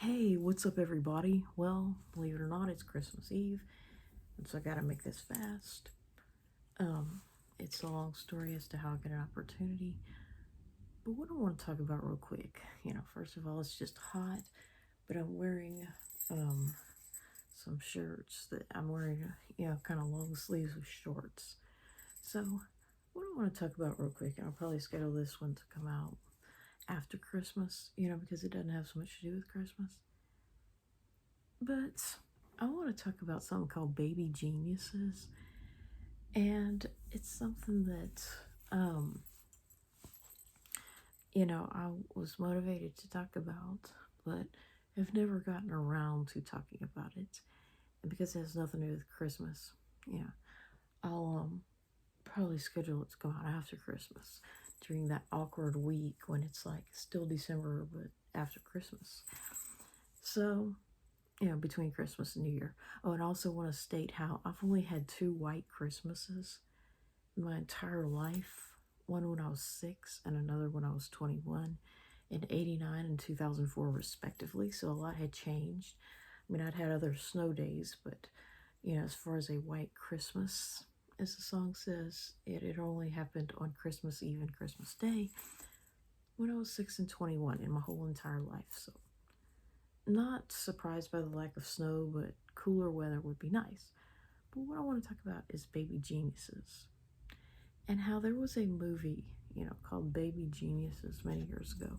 Hey, what's up, everybody? Well, believe it or not, it's Christmas Eve, and so I gotta make this fast. Um, it's a long story as to how I got an opportunity, but what I want to talk about real quick, first of all, it's just hot, but I'm wearing some shirts that I'm wearing, kind of long sleeves with shorts. So, what I want to talk about real quick, and I'll probably schedule this one to come out after Christmas, because it doesn't have so much to do with Christmas. But I want to talk about something called baby geniuses. And it's something that, I was motivated to talk about, but have never gotten around to talking about it. And because it has nothing to do with Christmas, I'll probably schedule it to come out after Christmas during that awkward week when it's like still December, but after Christmas. So, between Christmas and New Year. Oh, and I also want to state how I've only had 2 white Christmases in my entire life. One when I was 6 and another when I was 21 in 89 and 2004 respectively. So a lot had changed. I mean, I'd had other snow days, but as far as a white Christmas, as the song says, it only happened on Christmas Eve and Christmas Day when I was 6 and 21 in my whole entire life. So not surprised by the lack of snow, but cooler weather would be nice. But what I want to talk about is baby geniuses and how there was a movie, called Baby Geniuses many years ago.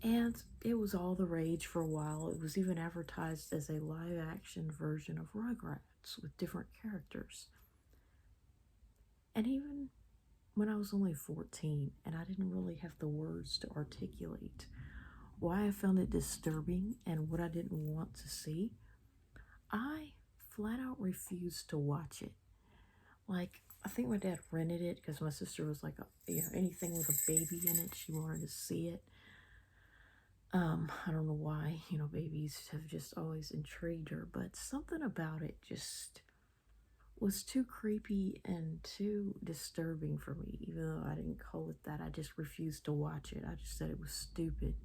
And it was all the rage for a while. It was even advertised as a live action version of Rugrats with different characters. And even when I was only 14 and I didn't really have the words to articulate why I found it disturbing and what I didn't want to see, I flat out refused to watch it. Like, I think my dad rented it because my sister was like, anything with a baby in it, she wanted to see it. I don't know why, babies have just always intrigued her, but something about it just was too creepy and too disturbing for me, even though I didn't call it that. I just refused to watch it. I just said it was stupid.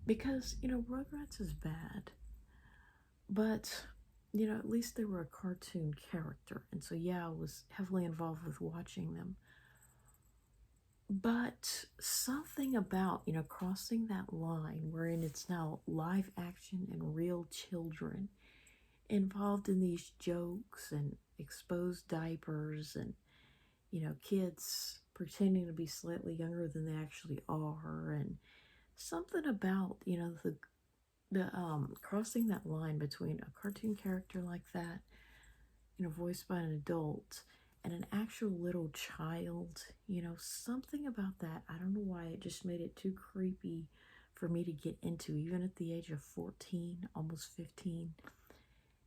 Because, Rugrats is bad. But, at least they were a cartoon character. And so, I was heavily involved with watching them. But something about, crossing that line wherein it's now live action and real children involved in these jokes and exposed diapers and, kids pretending to be slightly younger than they actually are, and something about, the crossing that line between a cartoon character like that, voiced by an adult, and an actual little child, something about that. I don't know why, it just made it too creepy for me to get into, even at the age of 14, almost 15.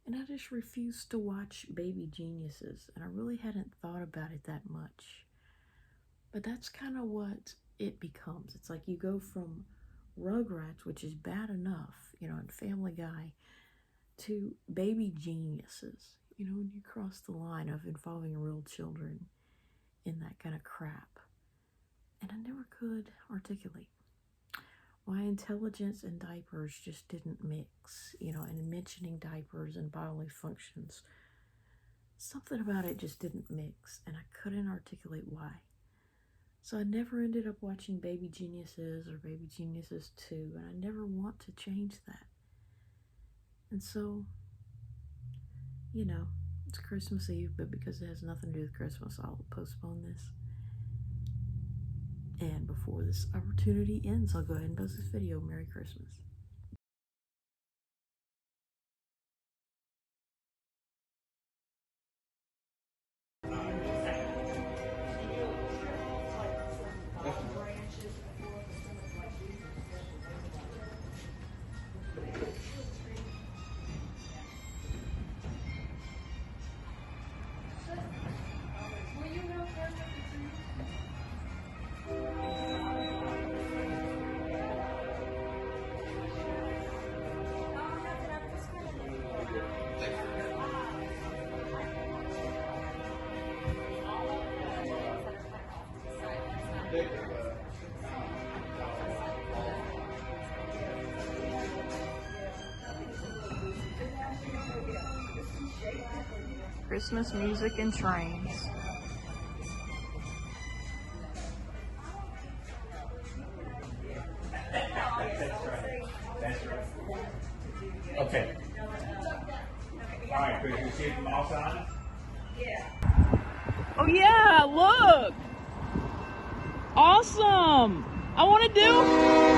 And I just refused to watch Baby Geniuses, and I really hadn't thought about it that much. But that's kind of what it becomes. It's like you go from Rugrats, which is bad enough, and Family Guy, to Baby Geniuses, when you cross the line of involving real children in that kind of crap. And I never could articulate why intelligence and diapers just didn't mix, and mentioning diapers and bodily functions. Something about it just didn't mix, and I couldn't articulate why. So I never ended up watching Baby Geniuses or Baby Geniuses 2, and I never want to change that. And so, it's Christmas Eve, but because it has nothing to do with Christmas, I'll postpone this. And before this opportunity ends, I'll go ahead and post this video. Merry Christmas. Christmas music and trains. That's right. Okay. All right, Chris, you see it from outside? Oh yeah, look! Awesome! I want to do